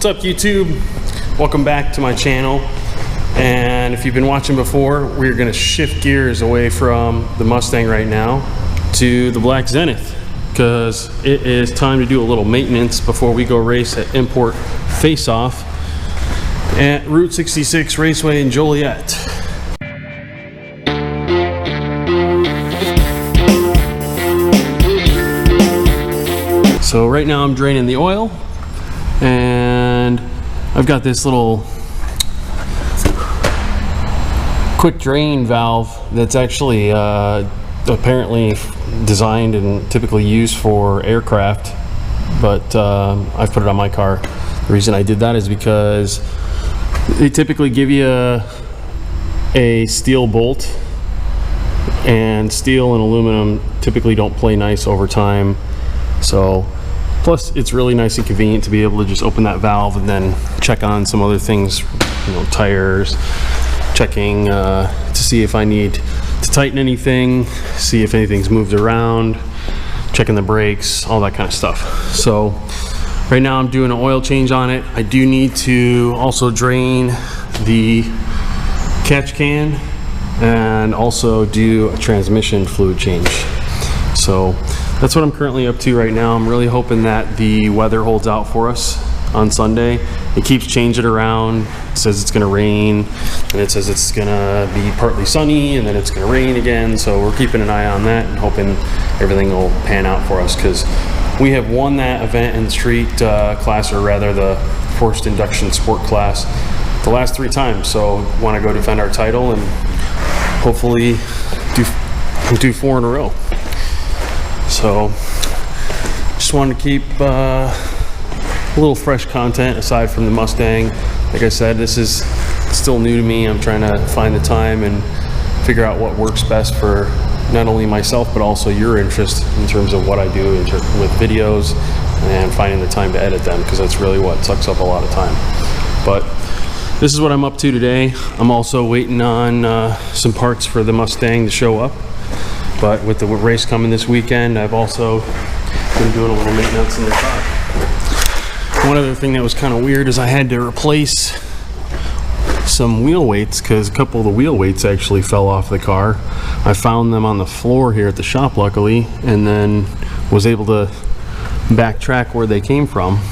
What's up, YouTube? Welcome back to my channel. And if you've been watching before, we're going to shift gears away from the Mustang right now to the black Zenith, because it is time to do a little maintenance before we go race at Import Face Off at Route 66 Raceway in Joliet. So right now I'm draining the oil, and I've got this little quick drain valve that's actually apparently designed and typically used for aircraft, but I've put it on my car. The reason I did that is because they typically give you a steel bolt, and steel and aluminum typically don't play nice over time. So plus it's really nice and convenient to be able to just open that valve and then check on some other things, you know, tires, checking to see if I need to tighten anything, see if anything's moved around, checking the brakes, all that kind of stuff. So right now I'm doing an oil change on it. I do need to also drain the catch can and also do a transmission fluid change. So that's what I'm currently up to right now. I'm really hoping that the weather holds out for us on Sunday. It keeps changing around. It says it's gonna rain, and it says it's gonna be partly sunny, and then it's gonna rain again. So we're keeping an eye on that and hoping everything will pan out for us, because we have won that event in the street class, or rather the Forced Induction Sport Class, the last 3 times. So want to go defend our title and hopefully do 4 in a row. So just wanted to keep a little fresh content aside from the Mustang. Like I said, this is still new to me. I'm trying to find the time and figure out what works best for not only myself but also your interest in terms of what I do with videos, and finding the time to edit them, because that's really what sucks up a lot of time. But this is what I'm up to today. I'm also waiting on some parts for the Mustang to show up. But with the race coming this weekend, I've also been doing a little maintenance in the car. One other thing that was kind of weird is I had to replace some wheel weights, because a couple of the wheel weights actually fell off the car. I found them on the floor here at the shop, luckily, and then was able to backtrack where they came from.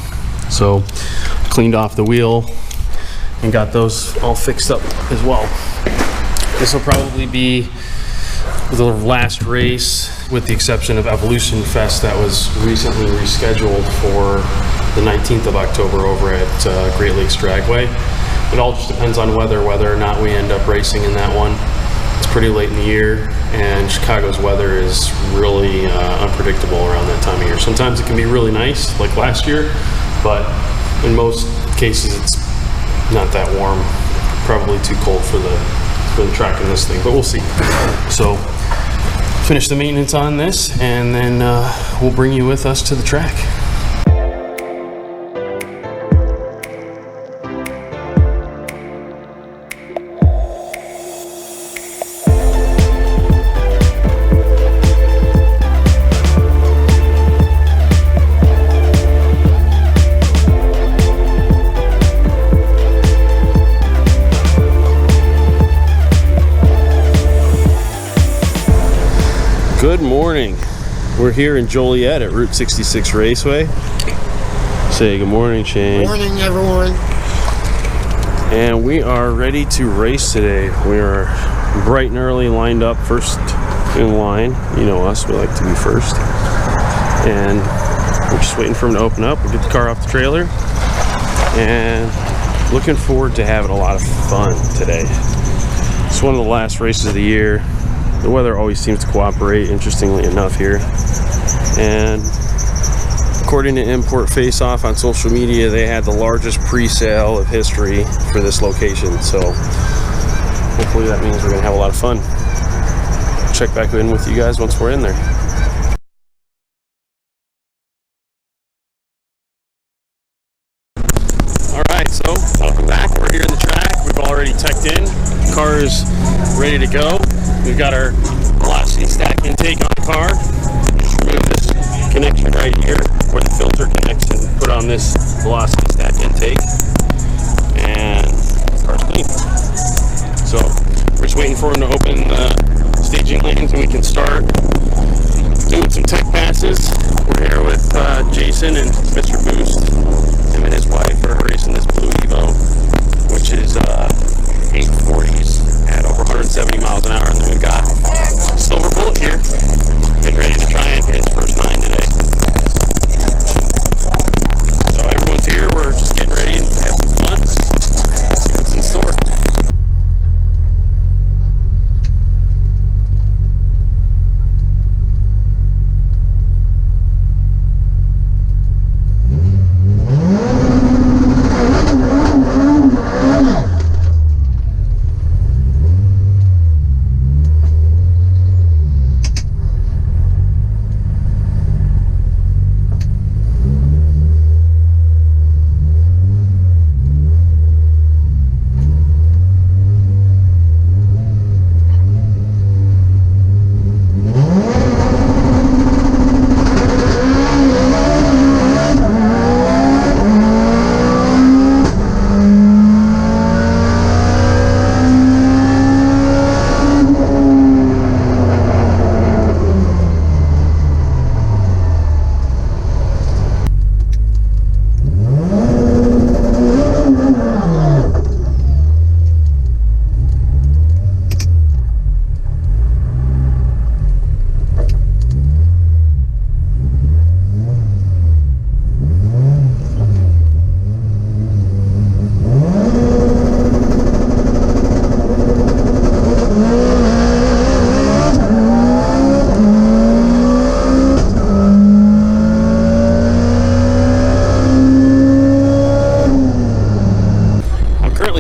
So cleaned off the wheel and got those all fixed up as well. This will probably be the last race, with the exception of Evolution Fest that was recently rescheduled for the 19th of October over at Great Lakes Dragway. It all just depends on whether or not we end up racing in that one. It's pretty late in the year, and Chicago's weather is really unpredictable around that time of year. Sometimes it can be really nice, like last year, but in most cases it's not that warm. Probably too cold for the track in this thing, but we'll see. So finish the maintenance on this, and then we'll bring you with us to the track. Good morning. We're here in Joliet at Route 66 Raceway. Say good morning, Shane. Good morning, everyone. And we are ready to race today. We are bright and early, lined up, first in line. You know us, we like to be first. And we're just waiting for him to open up. We'll get the car off the trailer. And looking forward to having a lot of fun today. It's one of the last races of the year. The weather always seems to cooperate, interestingly enough, here. And according to Import Face Off on social media, they had the largest pre-sale of history for this location. So hopefully that means we're going to have a lot of fun. Check back in with you guys once we're in there. Alright, so welcome back. We're here in the track. We've already teched in. The car is ready to go. We've got our velocity stack intake on the car. Just remove this connection right here where the filter connects and put on this velocity stack intake, and the car's clean. So we're just waiting for him to open the staging lanes and we can start doing some tech passes. We're here with Jason and Mr. Boost. Him and his wife are racing this blue EVO, which is 840s at over 170 miles an hour. And then we've got Silver Bullet here, getting ready to try and hit his first 9 today. So everyone's here. We're just getting ready and have some fun. See what's in store.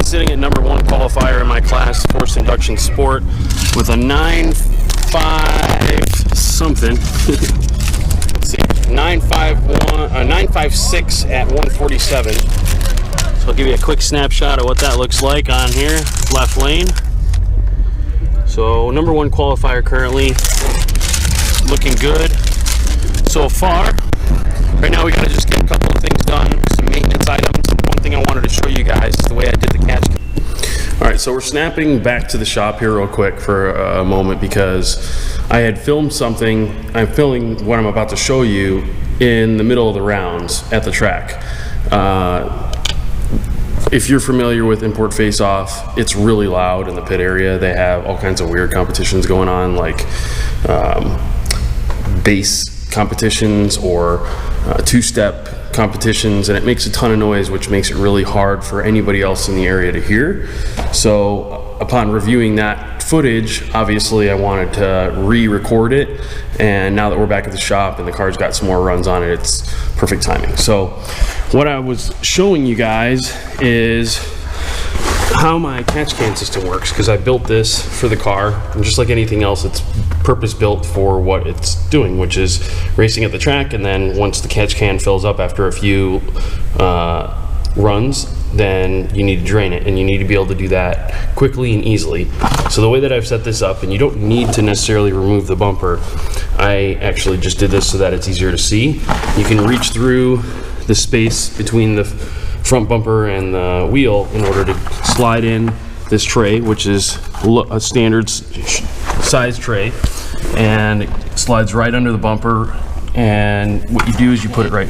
Sitting at number 1 qualifier in my class, Forced Induction Sport, with a 9.5 something. Let's see, 9.56 at 147. So I'll give you a quick snapshot of what that looks like on here, left lane. So number 1 qualifier currently, looking good so far. Right now we gotta just get a couple of things done, some maintenance items. One thing I wanted to show you guys is the way I did the catch. Alright, so we're snapping back to the shop here real quick for a moment because I had filmed something. I'm filming what I'm about to show you in the middle of the rounds at the track. If you're familiar with Import Face Off, it's really loud in the pit area. They have all kinds of weird competitions going on, like bass competitions or two-step competitions, and it makes a ton of noise, which makes it really hard for anybody else in the area to hear. So upon reviewing that footage, obviously I wanted to re-record it, and now that we're back at the shop and the car's got some more runs on it, it's perfect timing. So what I was showing you guys is how my catch can system works, because I built this for the car, and just like anything else, it's purpose built for what it's doing, which is racing at the track. And then once the catch can fills up after a few runs, then you need to drain it, and you need to be able to do that quickly and easily. So the way that I've set this up, and you don't need to necessarily remove the bumper, I actually just did this so that it's easier to see. You can reach through the space between the front bumper and the wheel in order to slide in this tray, which is a standard size tray, and it slides right under the bumper. And what you do is you put it right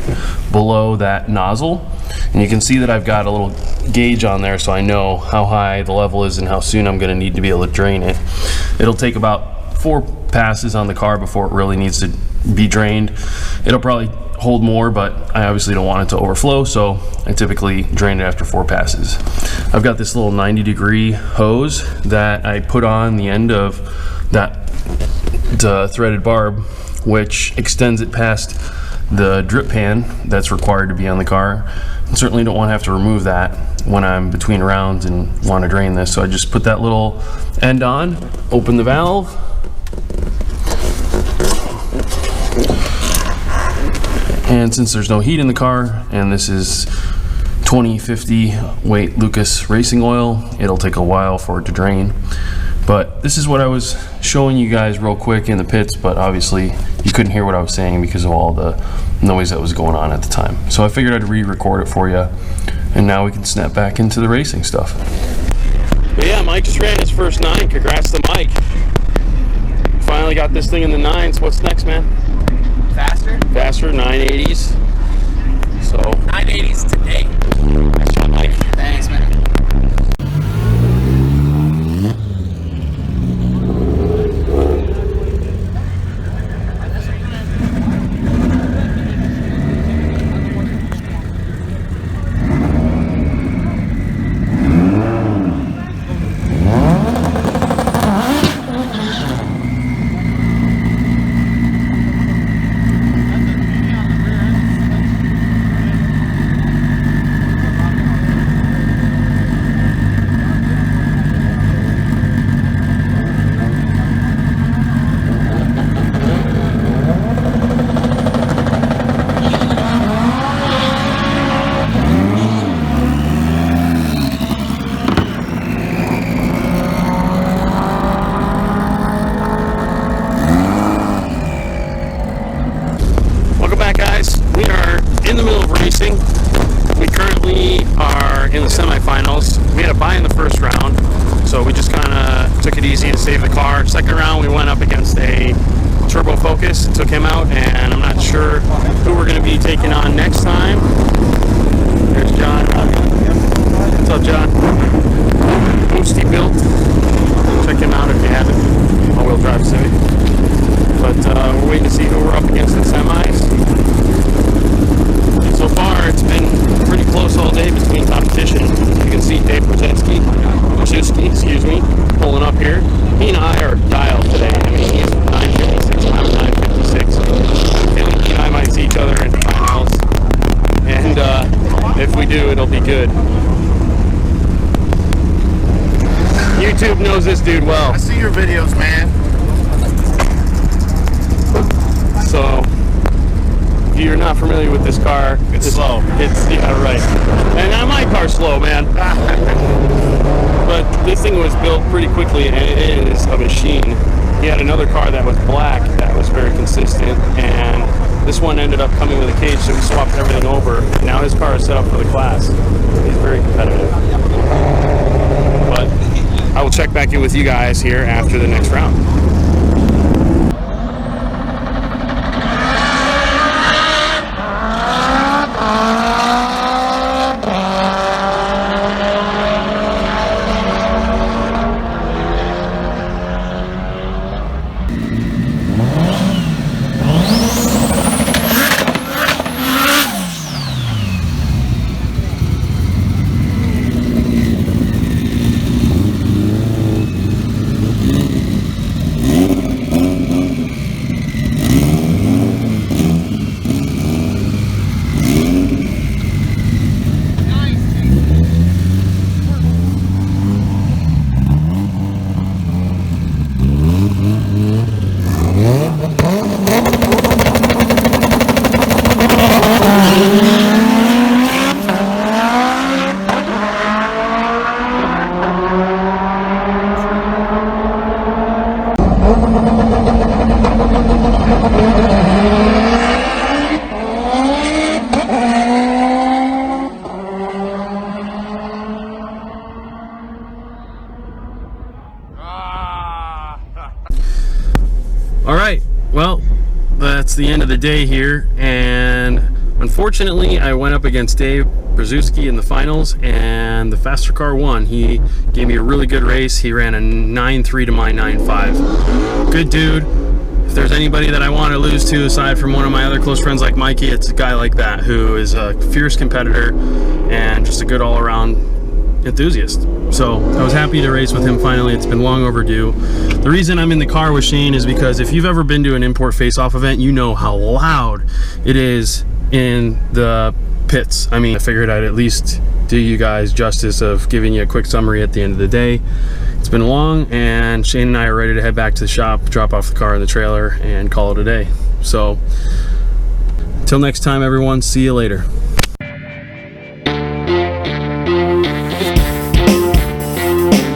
below that nozzle, and you can see that I've got a little gauge on there, so I know how high the level is and how soon I'm going to need to be able to drain it. It'll take about 4 passes on the car before it really needs to be drained. It'll probably hold more, but I obviously don't want it to overflow, so I typically drain it after 4 passes. I've got this little 90-degree hose that I put on the end of that threaded barb, which extends it past the drip pan that's required to be on the car. I certainly don't want to have to remove that when I'm between rounds and want to drain this, so I just put that little end on, open the valve, and since there's no heat in the car, and this is 2050 weight Lucas racing oil, it'll take a while for it to drain. But this is what I was showing you guys real quick in the pits, but obviously you couldn't hear what I was saying because of all the noise that was going on at the time. So I figured I'd re-record it for you, and now we can snap back into the racing stuff. But yeah, Mike just ran his first 9. Congrats to Mike. Finally got this thing in the 9s. What's next, man? Faster? Faster, 980s. So 980s today. Nice job, Mike. Thanks, man. We currently are in the semifinals. We had a bye in the first round, so we just kind of took it easy to save the car. Second round, we went up against a Turbo Focus, took him out, and I'm not sure who we're going to be taking on next time. There's John. What's up, John? Boosty built. Check him out if you haven't. All-wheel drive Civic. But we're waiting to see who we're up against in semis. So far, it's been pretty close all day between competition. You can see David Bruzewski, excuse me, pulling up here. He and I are dialed today. I mean, he's 956, I'm 956. I'm feeling he and I might see each other in finals. And if we do, it'll be good. YouTube knows this dude well. I see your videos, man. So, if you're not familiar with this car, It's slow. Yeah, right. And my car's slow, man. But this thing was built pretty quickly, and it is a machine. He had another car that was black that was very consistent, and this one ended up coming with a cage, so we swapped everything over. Now his car is set up for the class. He's very competitive. But I will check back in with you guys here after the next round. Alright, well, that's the end of the day here, and unfortunately I went up against Dave Bruzewski in the finals, and the faster car won. He gave me a really good race. He ran a 9.3 to my 9.5. Good dude. If there's anybody that I want to lose to aside from one of my other close friends like Mikey, it's a guy like that who is a fierce competitor and just a good all-around enthusiast. So I was happy to race with him finally. It's been long overdue. The reason I'm in the car with Shane is because if you've ever been to an import face-off event, you know how loud it is in the pits. I mean, I figured I'd at least do you guys justice of giving you a quick summary at the end of the day. It's been long, and Shane and I are ready to head back to the shop, drop off the car in the trailer, and call it a day. So until next time, everyone, see you later.